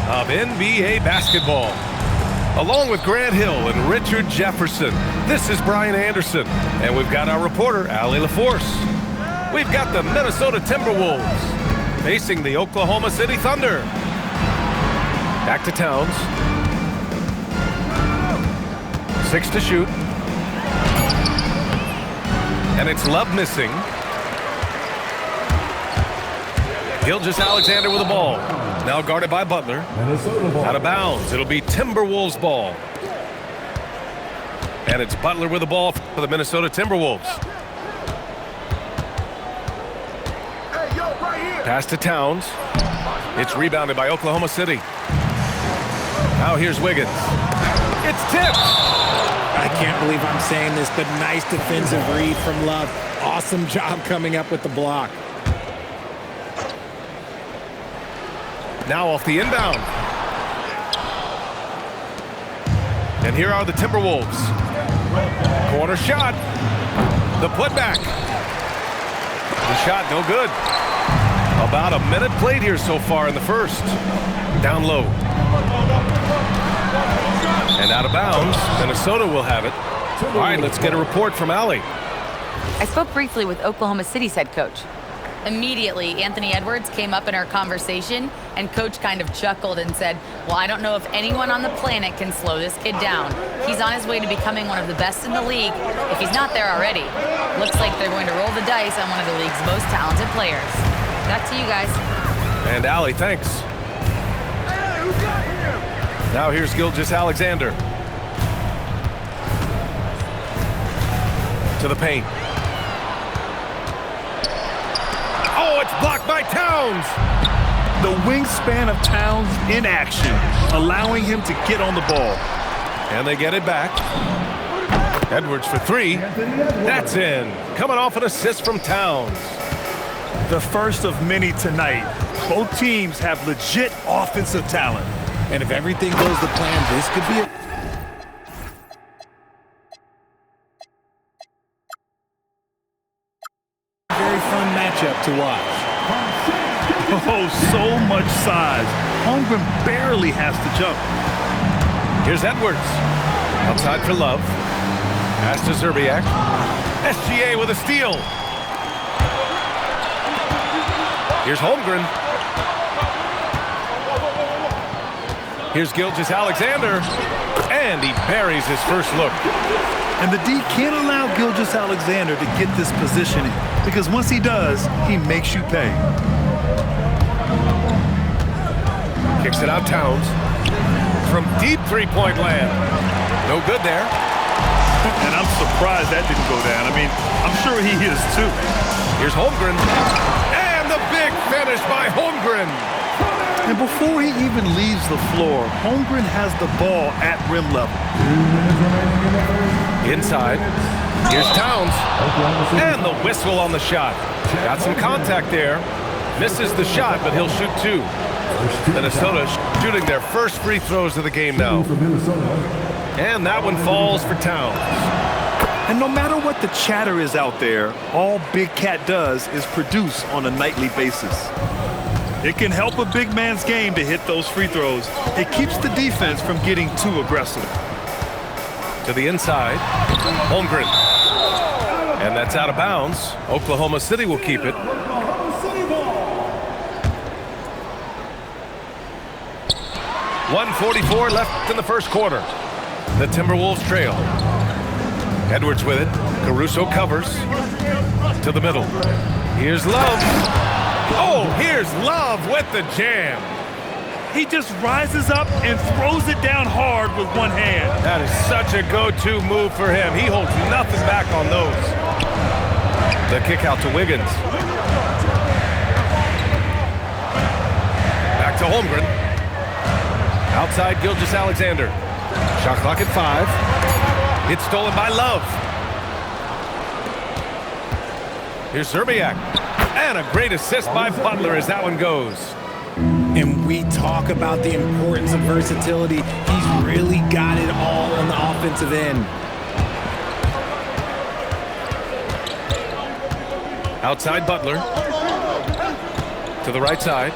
of NBA basketball. Along with Grant Hill and Richard Jefferson, this is Brian Anderson, and we've got our reporter, Allie LaForce. We've got the Minnesota Timberwolves facing the Oklahoma City Thunder. Back to Towns. 6 to shoot. And it's Love missing. Gilgeous-Alexander with the ball. Now guarded by Butler. Out of bounds. It'll be Timberwolves ball. And it's Butler with the ball for the Minnesota Timberwolves. Pass to Towns. It's rebounded by Oklahoma City. Now here's Wiggins. It's tipped. I can't believe I'm saying this, but nice defensive read from Love. Awesome job coming up with the block. Now off the inbound. And here are the Timberwolves. Corner shot. The putback. The shot no good. About a minute played here so far in the first. Down low. And out of bounds. Minnesota will have it. All right, let's get a report from Allie. I spoke briefly with Oklahoma City's head coach. Immediately, Anthony Edwards came up in our conversation, and Coach kind of chuckled and said, well, I don't know if anyone on the planet can slow this kid down. He's on his way to becoming one of the best in the league, if he's not there already. Looks like they're going to roll the dice on one of the league's most talented players. Back to you guys. And Allie, thanks. Now here's Gilgeous-Alexander. To the paint. Oh, it's blocked by Towns. The wingspan of Towns in action, allowing him to get on the ball. And they get it back. Edwards for three. That's in. Coming off an assist from Towns. The first of many tonight. Both teams have legit offensive talent. And if everything goes to plan, this could be a very fun matchup to watch. Oh, so much size. Holmgren barely has to jump. Here's Edwards. Outside for Love. Pass to Zerbiak. SGA with a steal. Here's Holmgren. Here's Gilgeous-Alexander. And he buries his first look. And the D can't allow Gilgeous-Alexander to get this positioning, because once he does, he makes you pay. Kicks it out Towns. From deep three-point land. No good there. And I'm surprised that didn't go down. I mean, I'm sure he is too. Here's Holmgren. And the big finish by Holmgren. And before he even leaves the floor, Holmgren has the ball at rim level. Inside. Here's Towns. And the whistle on the shot. Got some contact there. Misses the shot, but he'll shoot two. Minnesota shooting their first free throws of the game now. And that one falls for Towns. And no matter what the chatter is out there, all Big Cat does is produce on a nightly basis. It can help a big man's game to hit those free throws. It keeps the defense from getting too aggressive. To the inside, Holmgren. And that's out of bounds. Oklahoma City will keep it. .144 left in the first quarter. The Timberwolves trail. Edwards with it. Caruso covers. To the middle. Here's Love. Oh, here's Love with the jam. He just rises up and throws it down hard with one hand. That is such a go-to move for him. He holds nothing back on those. The kick out to Wiggins. Back to Holmgren. Outside Gilgeous-Alexander. Shot clock at 5. It's stolen by Love. Here's Zerbiak. And a great assist by Butler as that one goes. And we talk about the importance of versatility. He's really got it all on the offensive end. Outside Butler. To the right side.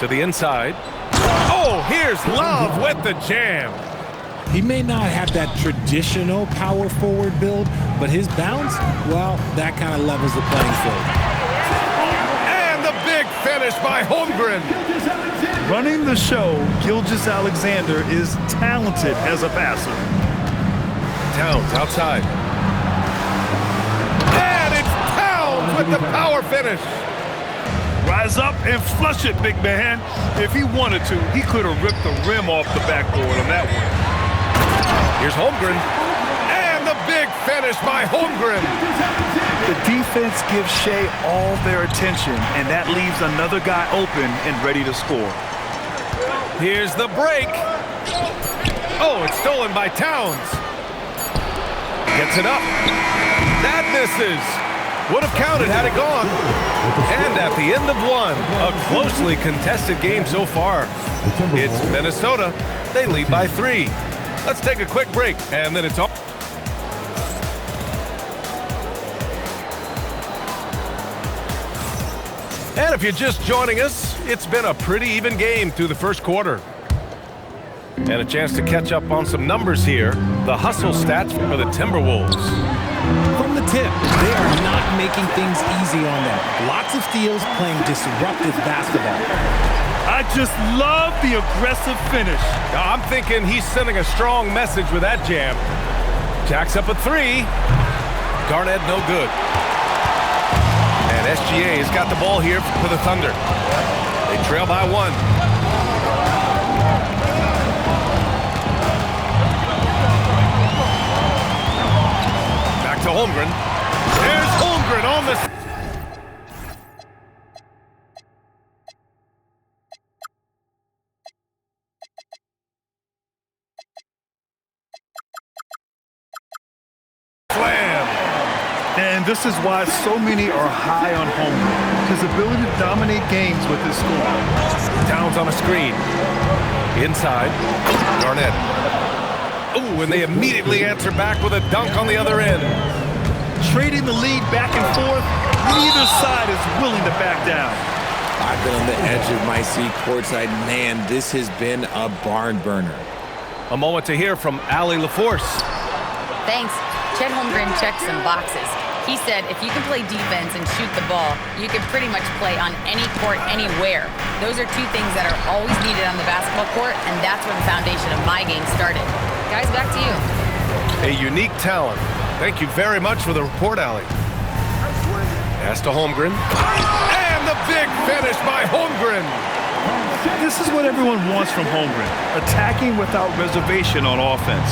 To the inside. Oh, here's Love with the jam. He may not have that traditional power forward build, but his bounce, well, that kind of levels the playing field. And the big finish by Holmgren. Running the show, Gilgeous-Alexander is talented as a passer. Towns outside. And it's Towns with the power finish. Rise up and flush it, big man. If he wanted to, he could have ripped the rim off the backboard on that one. Here's Holmgren. And the big finish by Holmgren. The defense gives Shea all their attention, and that leaves another guy open and ready to score. Here's the break. Oh, it's stolen by Towns. Gets it up. That misses. Would have counted had it gone. And at the end of one, a closely contested game so far. It's Minnesota. They lead by 3. Let's take a quick break, and then it's all. And if you're just joining us, it's been a pretty even game through the first quarter. And a chance to catch up on some numbers here. The hustle stats for the Timberwolves. From the tip, they are not making things easy on them. Lots of steals, playing disruptive basketball. I just love the aggressive finish. I'm thinking he's sending a strong message with that jam. Jacks up a 3. Garnett no good. And SGA has got the ball here for the Thunder. They trail by 1. Back to Holmgren. There's Holmgren on the... And this is why so many are high on Holmgren. His ability to dominate games with his scoring. Towns on a screen. Inside. Garnett. Ooh, and they immediately answer back with a dunk on the other end. Trading the lead back and forth, neither side is willing to back down. I've been on the edge of my seat courtside. Man, this has been a barn burner. A moment to hear from Allie LaForce. Thanks. Chet Holmgren checked some boxes. He said if you can play defense and shoot the ball, you can pretty much play on any court, anywhere. Those are 2 things that are always needed on the basketball court, and that's where the foundation of my game started. Guys, back to you. A unique talent. Thank you very much for the report, Allie. Pass to Holmgren. And the big finish by Holmgren. This is what everyone wants from Holmgren, attacking without reservation on offense.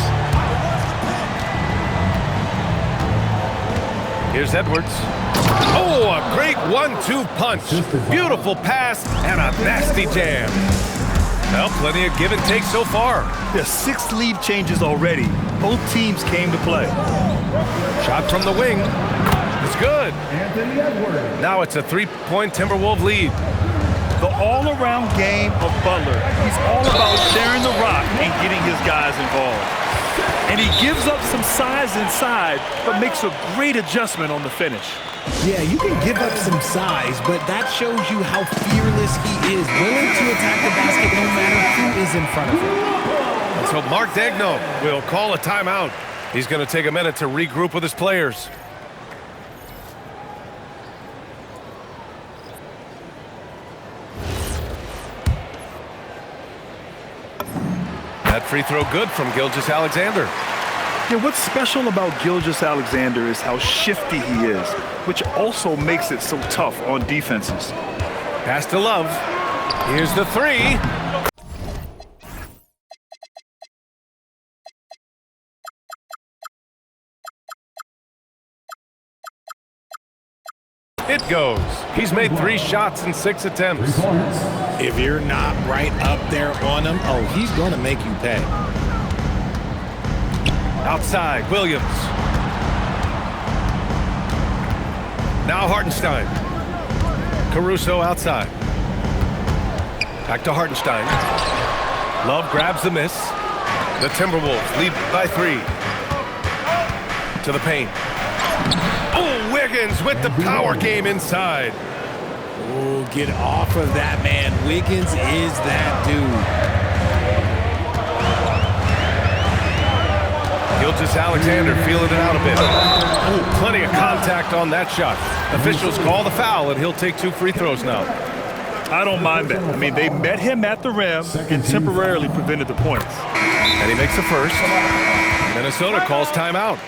Here's Edwards. Oh, a great 1-2 punch. Beautiful pass and a nasty jam. Well, plenty of give and take so far. There's 6 lead changes already. Both teams came to play. Shot from the wing. It's good. Now it's a 3-point Timberwolves lead. The all-around game of Butler. He's all about sharing the rock and getting his guys involved. And he gives up some size inside, but makes a great adjustment on the finish. Yeah, you can give up some size, but that shows you how fearless he is, willing to attack the basket no matter who is in front of him. So Mark Daigneault will call a timeout. He's going to take a minute to regroup with his players. That free throw good from Gilgeous-Alexander. Yeah, what's special about Gilgeous-Alexander is how shifty he is, which also makes it so tough on defenses. Pass to Love. Here's the 3. It goes. He's made 3 shots in 6 attempts. If you're not right up there on him, oh, he's going to make you pay. Outside, Williams. Now Hartenstein. Caruso outside. Back to Hartenstein. Love grabs the miss. The Timberwolves lead by 3. To the paint. Oh, Wiggins with the power game inside. Oh, get off of that, man. Wiggins is that dude. Gilgeous-Alexander feeling it out a bit. Ooh, plenty of contact on that shot. Officials call the foul, and he'll take 2 free throws now. I don't mind that. I mean, they met him at the rim and temporarily prevented the points. And he makes the first. Minnesota calls timeout.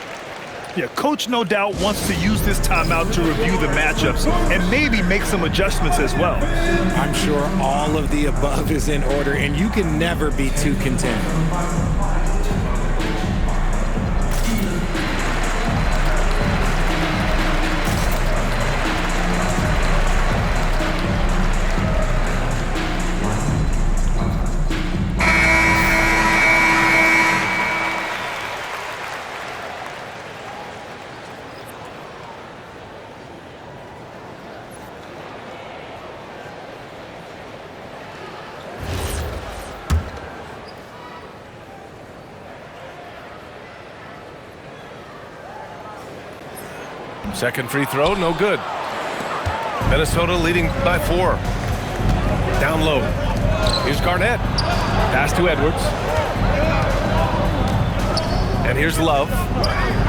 Yeah, coach no doubt wants to use this timeout to review the matchups and maybe make some adjustments as well. I'm sure all of the above is in order, and you can never be too content. Second free throw, no good. Minnesota leading by 4. Down low. Here's Garnett. Pass to Edwards. And here's Love.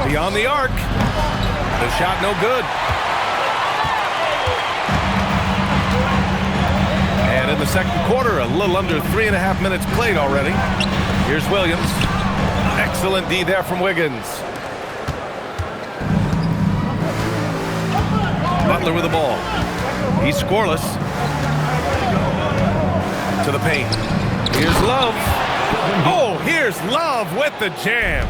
Beyond the arc. The shot no good. And in the second quarter, a little under 3.5 minutes played already. Here's Williams. Excellent D there from Wiggins. Butler with the ball. He's scoreless. To the paint. Here's Love. Oh, here's Love with the jam.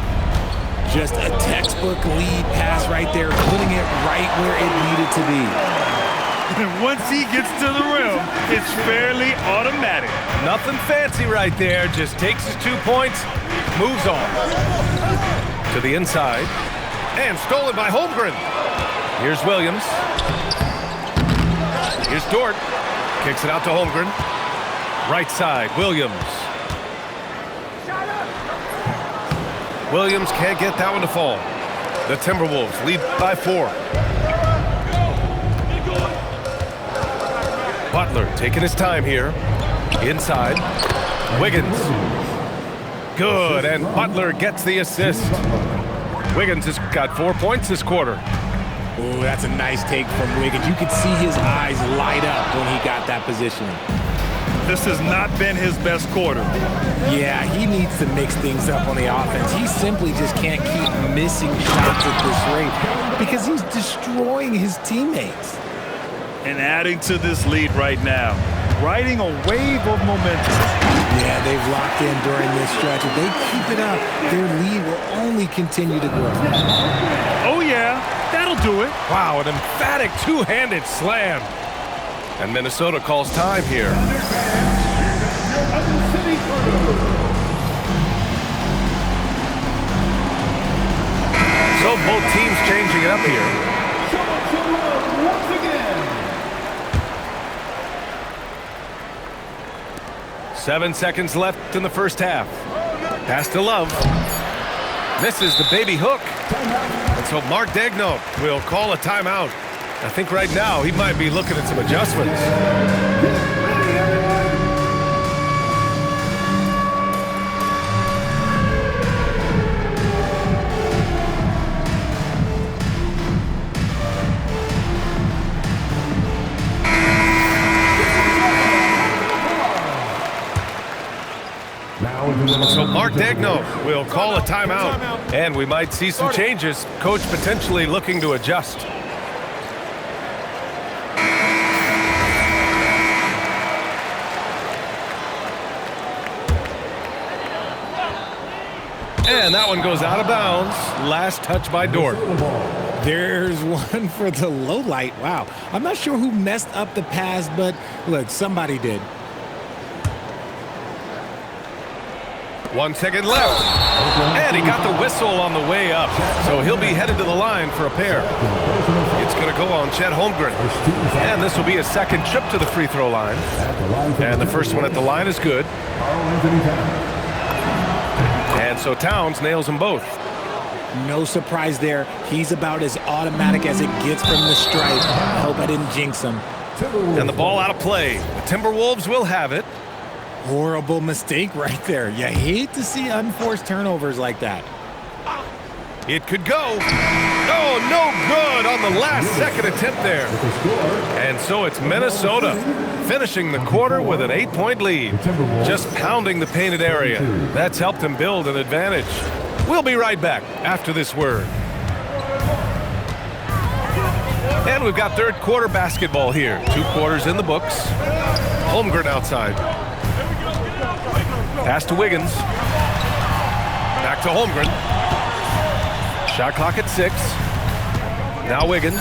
Just a textbook lead pass right there, putting it right where it needed to be. And once he gets to the rim, it's fairly automatic. Nothing fancy right there. Just takes his 2 points, moves on. To the inside. And stolen by Holmgren. Here's Williams. Here's Dort. Kicks it out to Holmgren. Right side, Williams. Williams can't get that one to fall. The Timberwolves lead by 4. Butler taking his time here. Inside. Wiggins. Good, and Butler gets the assist. Wiggins has got 4 points this quarter. Oh, that's a nice take from Wiggins. You could see his eyes light up when he got that position. This has not been his best quarter. Yeah, he needs to mix things up on the offense. He simply just can't keep missing shots at this rate because he's destroying his teammates. And adding to this lead right now, riding a wave of momentum. Yeah, they've locked in during this stretch. If they keep it up, their lead will only continue to grow. Oh, yeah, that'll do it. Wow, an emphatic two-handed slam. And Minnesota calls time here. So both teams changing it up here. 7 seconds left in the first half. Pass to Love. Misses the baby hook. And so Mark Daigneault will call a timeout. I think right now he might be looking at some adjustments. So Mark Daigneault will call a timeout, and we might see some changes. Coach potentially looking to adjust. And that one goes out of bounds. Last touch by Dort. There's one for the low light. Wow. I'm not sure who messed up the pass, but look, somebody did. 1 second left. And he got the whistle on the way up. So he'll be headed to the line for a pair. It's going to go on Chet Holmgren. And this will be his second trip to the free throw line. And the first one at the line is good. And so Towns nails them both. No surprise there. He's about as automatic as it gets from the stripe. I hope I didn't jinx him. And the ball out of play. The Timberwolves will have it. Horrible mistake right there. You hate to see unforced turnovers like that. It could go. Oh, no good on the last second attempt there. And so it's Minnesota finishing the quarter with an 8-point lead. Just pounding the painted area. That's helped them build an advantage. We'll be right back after this word. And we've got third quarter basketball here. 2 quarters in the books. Holmgren outside. Pass to Wiggins. Back to Holmgren. Shot clock at 6. Now Wiggins.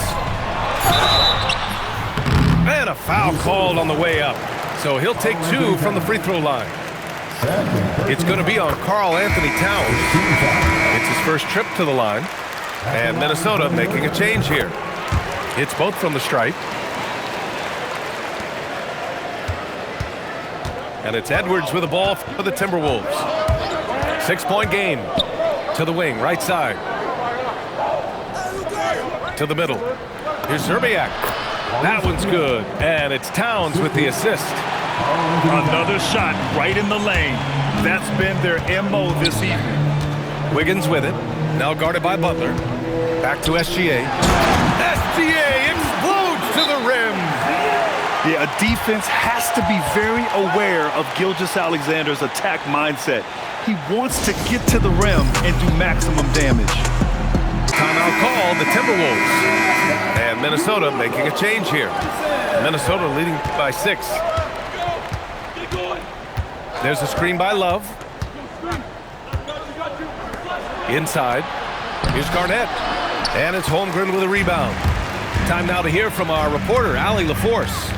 And a foul called on the way up. So he'll take 2 from the free throw line. It's going to be on Karl Anthony Towns. It's his first trip to the line. And Minnesota making a change here. It's both from the stripe. And it's Edwards with the ball for the Timberwolves. 6-point game. To the wing, right side. To the middle. Here's Zerbiak. That one's good. And it's Towns with the assist. Another shot right in the lane. That's been their MO this evening. Wiggins with it. Now guarded by Butler. Back to SGA. SGA explodes to the rim. Yeah, a defense has to be very aware of Gilgeous-Alexander's attack mindset. He wants to get to the rim and do maximum damage. Timeout called the Timberwolves. And Minnesota making a change here. Minnesota leading by 6. There's a screen by Love. Inside. Here's Garnett. And it's Holmgren with a rebound. Time now to hear from our reporter, Allie LaForce.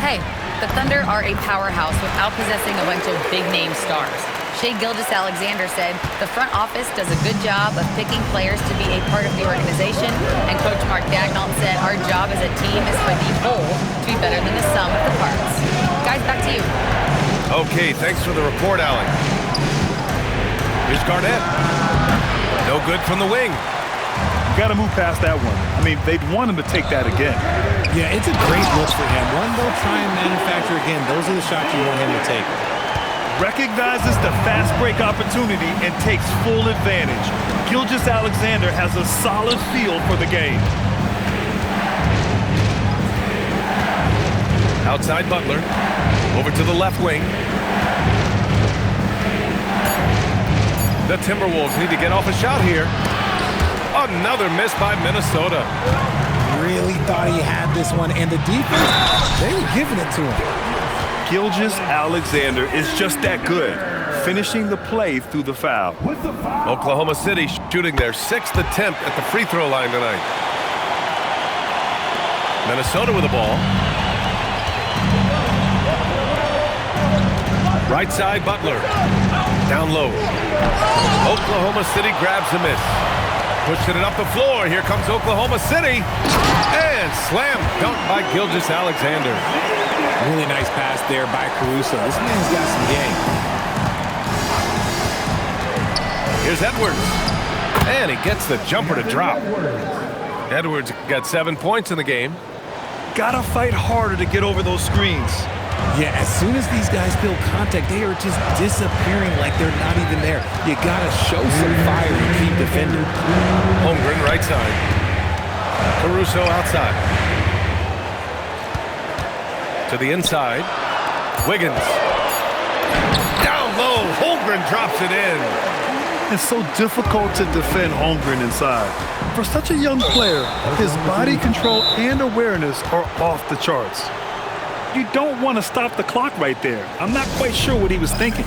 Hey, the Thunder are a powerhouse without possessing a bunch of big-name stars. Shai Gilgeous-Alexander said the front office does a good job of picking players to be a part of the organization, and Coach Mark Daigneault said our job as a team is for the whole to be better than the sum of the parts. Guys, back to you. Okay, thanks for the report, Allie. Here's Garnett. No good from the wing. Got to move past that one. I mean, they'd want him to take that again. Yeah, it's a great look for him. One they'll try and manufacture again. Those are the shots you want him to take. Recognizes the fast break opportunity and takes full advantage. Gilgeous-Alexander has a solid feel for the game. Outside Butler. Over to the left wing. The Timberwolves need to get off a shot here. Another miss by Minnesota. Really thought he had this one, and the defense, they were giving it to him. Gilgeous-Alexander is just that good, finishing the play through the foul. Oklahoma City shooting their 6th attempt at the free throw line tonight. Minnesota with the ball. Right side, Butler. Down low. Oklahoma City grabs a miss. Pushing it up the floor. Here comes Oklahoma City. And slam dunk by Gilgeous-Alexander. Really nice pass there by Caruso. This man's got some game. Here's Edwards. And he gets the jumper to drop. Edwards got 7 points in the game. Gotta fight harder to get over those screens. Yeah, as soon as these guys build contact, they are just disappearing like they're not even there. You gotta show some fire and keep defending. Holmgren right side. Caruso outside. To the inside. Wiggins. Down low. Holmgren drops it in. It's so difficult to defend Holmgren inside. For such a young player, his body control and awareness are off the charts. You don't want to stop the clock right there. I'm not quite sure what he was thinking.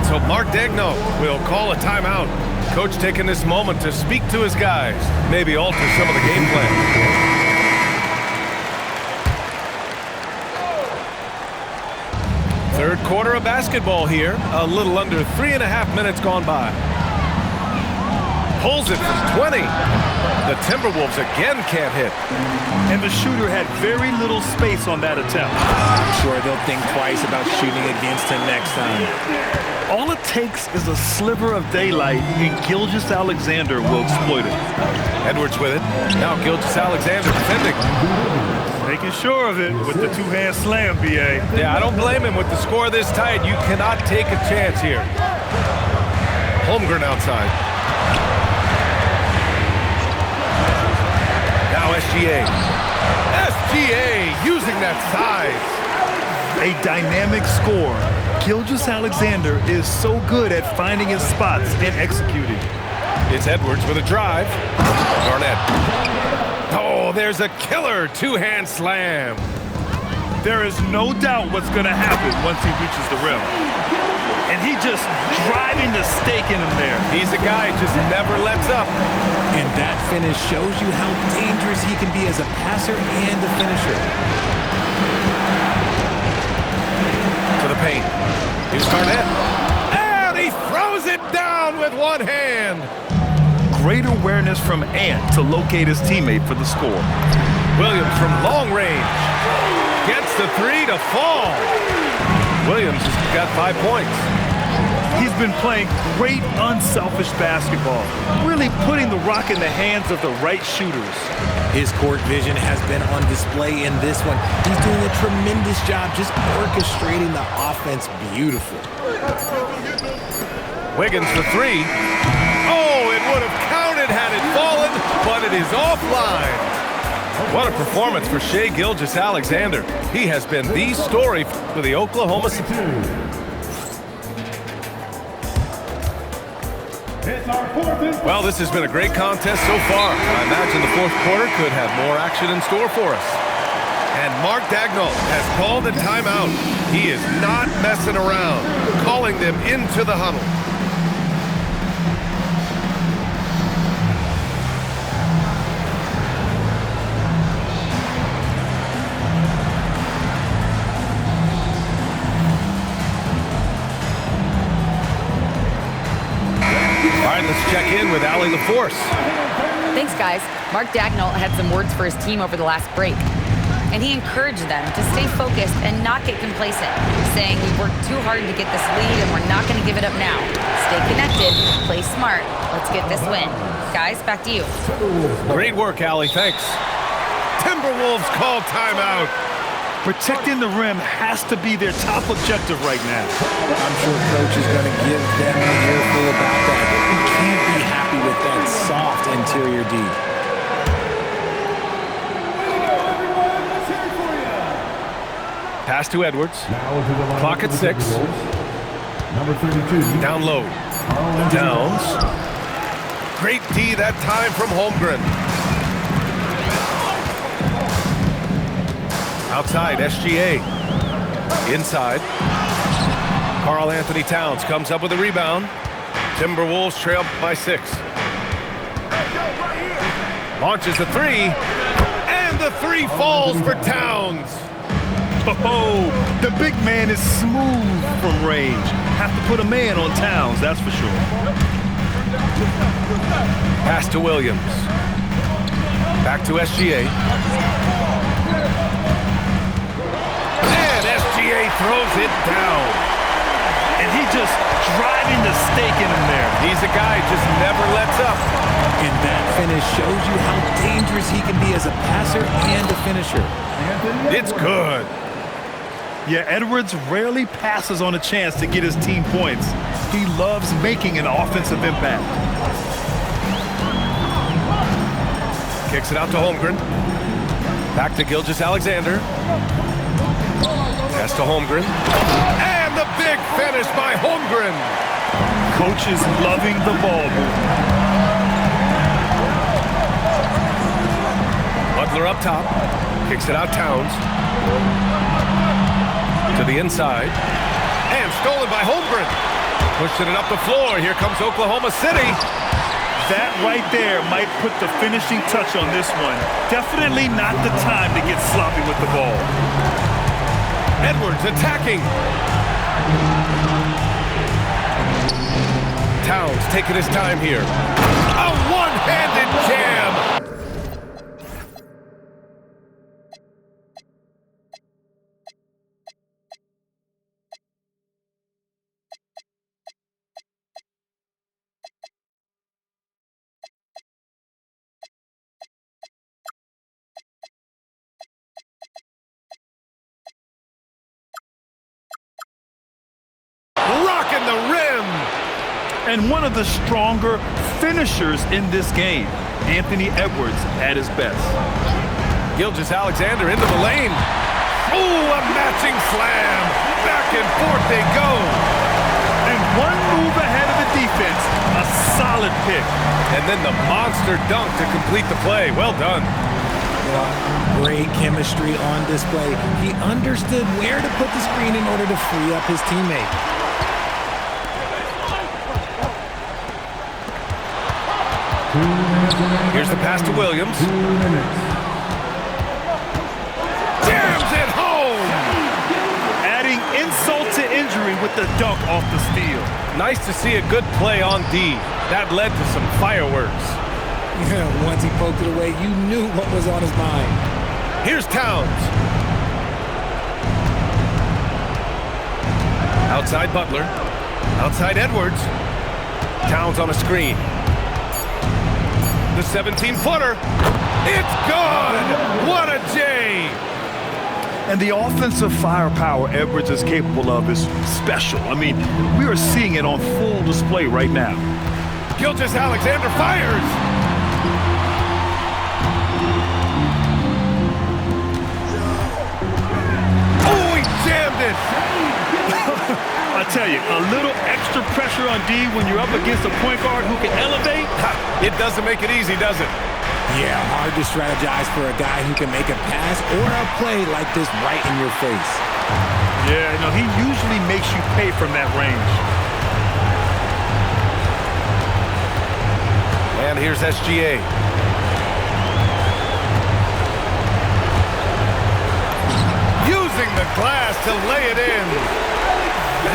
So Mark Daigneault will call a timeout. Coach taking this moment to speak to his guys, maybe alter some of the game plan. Third quarter of basketball here. A little under 3.5 minutes gone by. Pulls it from 20. The Timberwolves again can't hit. And the shooter had very little space on that attempt. I'm sure they'll think twice about shooting against him next time. All it takes is a sliver of daylight, and Gilgeous-Alexander will exploit it. Edwards with it. Now Gilgeous-Alexander defending. Making sure of it with the two-hand slam, B.A. Yeah, I don't blame him with the score this tight. You cannot take a chance here. Holmgren outside. Now SGA. SGA using that size. A dynamic score. Gilgeous-Alexander is so good at finding his spots and executing. It's Edwards with a drive. Garnett. Oh, there's a killer two-hand slam. There is no doubt what's going to happen once he reaches the rim. And he just driving the stake in him there. He's a guy who just never lets up. And that finish shows you how dangerous he can be as a passer and a finisher. To the paint. Here's Garnett. And he throws it down with one hand. Great awareness from Ant to locate his teammate for the score. Williams from long range. Gets the three to fall. Williams has got 5 points. He's been playing great unselfish basketball, really putting the rock in the hands of the right shooters. His court vision has been on display in this one. He's doing a tremendous job just orchestrating the offense beautifully. Wiggins for three. Oh, it would have counted had it fallen, but it is offline. What a performance for Shai Gilgeous-Alexander. He has been the story for the Oklahoma City. Well, this has been a great contest so far. I imagine the fourth quarter could have more action in store for us. And Mark Daigneault has called a timeout. He is not messing around, calling them into the huddle. All right, let's check in with Allie LaForce. Thanks, guys. Mark Daigneault had some words for his team over the last break. And he encouraged them to stay focused and not get complacent, saying we worked too hard to get this lead and we're not going to give it up now. Stay connected, play smart. Let's get this win. Guys, back to you. Great work, Allie. Thanks. Timberwolves call timeout. Protecting the rim has to be their top objective right now. I'm sure coach is going to give them an earful about that. You can't be happy with that soft interior D. Pass to Edwards. Clock at 6. Number 32. Down low. Downs. Great D that time from Holmgren. Outside, SGA. Inside. Karl Anthony Towns comes up with a rebound. Timberwolves trail by 6. Launches the three. And the three falls for Towns. Oh, the big man is smooth from range. Have to put a man on Towns, that's for sure. Pass to Williams. Back to SGA. And SGA throws it down. And he just driving the stake in him there. He's a guy who just never lets up. And that finish shows you how dangerous he can be as a passer and a finisher. It's good. Yeah, Edwards rarely passes on a chance to get his team points. He loves making an offensive impact. Kicks it out to Holmgren. Back to Gilgeous-Alexander. Pass to Holmgren. And the big finish by Holmgren. Coach is loving the ball movement. Butler up top. Kicks it out Towns. To the inside. And stolen by Holmgren. Pushing it up the floor. Here comes Oklahoma City. That right there might put the finishing touch on this one. Definitely not the time to get sloppy with the ball. Edwards attacking. Towns taking his time here. A one-handed jam. the rim. And one of the stronger finishers in this game, Anthony Edwards at his best. Gilgeous-Alexander into the lane. Oh, a matching slam. Back and forth they go. And one move ahead of the defense, a solid pick. And then the monster dunk to complete the play. Well done. Great chemistry on display. He understood where to put the screen in order to free up his teammate. Here's the pass to Williams. Jams it home! Adding insult to injury with the dunk off the steal. Nice to see a good play on D. That led to some fireworks. Yeah, once he poked it away, you knew what was on his mind. Here's Towns. Outside Butler. Outside Edwards. Towns on a screen. The 17-footer. It's good! What a J! And the offensive firepower Edwards is capable of is special. I mean, we are seeing it on full display right now. Gilgeous-Alexander fires! Oh, he jammed it! I tell you, a little extra pressure on D when you're up against a point guard who can elevate. It doesn't make it easy, does it? Yeah, hard to strategize for a guy who can make a pass or a play like this right in your face. Yeah, no, he usually makes you pay from that range. And here's SGA. Using the glass to lay it in.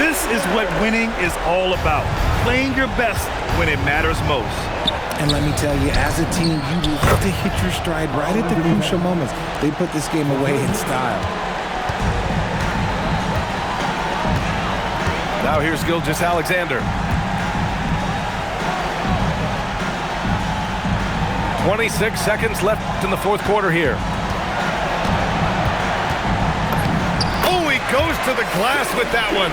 This is what winning is all about. Playing your best when it matters most. And let me tell you, as a team, you love to hit your stride right at the crucial moments. They put this game away in style. Now here's Gilgeous-Alexander. 26 seconds left in the fourth quarter here. Oh, he goes to the glass with that one.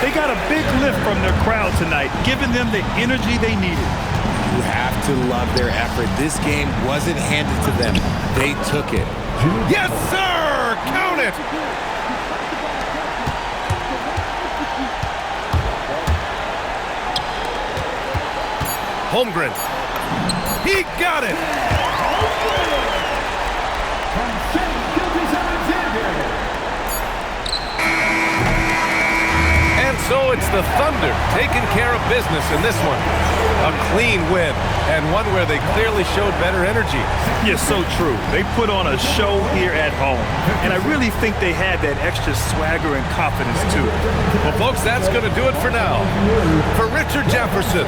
They got a big lift from their crowd tonight, giving them the energy they needed. You have to love their effort. This game wasn't handed to them. They took it. Yes, sir! Count it! Holmgren. He got it! And so it's the Thunder taking care of business in this one. A clean win, and one where they clearly showed better energy. Yeah, so true. They put on a show here at home, and I really think they had that extra swagger and confidence too. Well, folks, that's going to do it for now. For Richard Jefferson,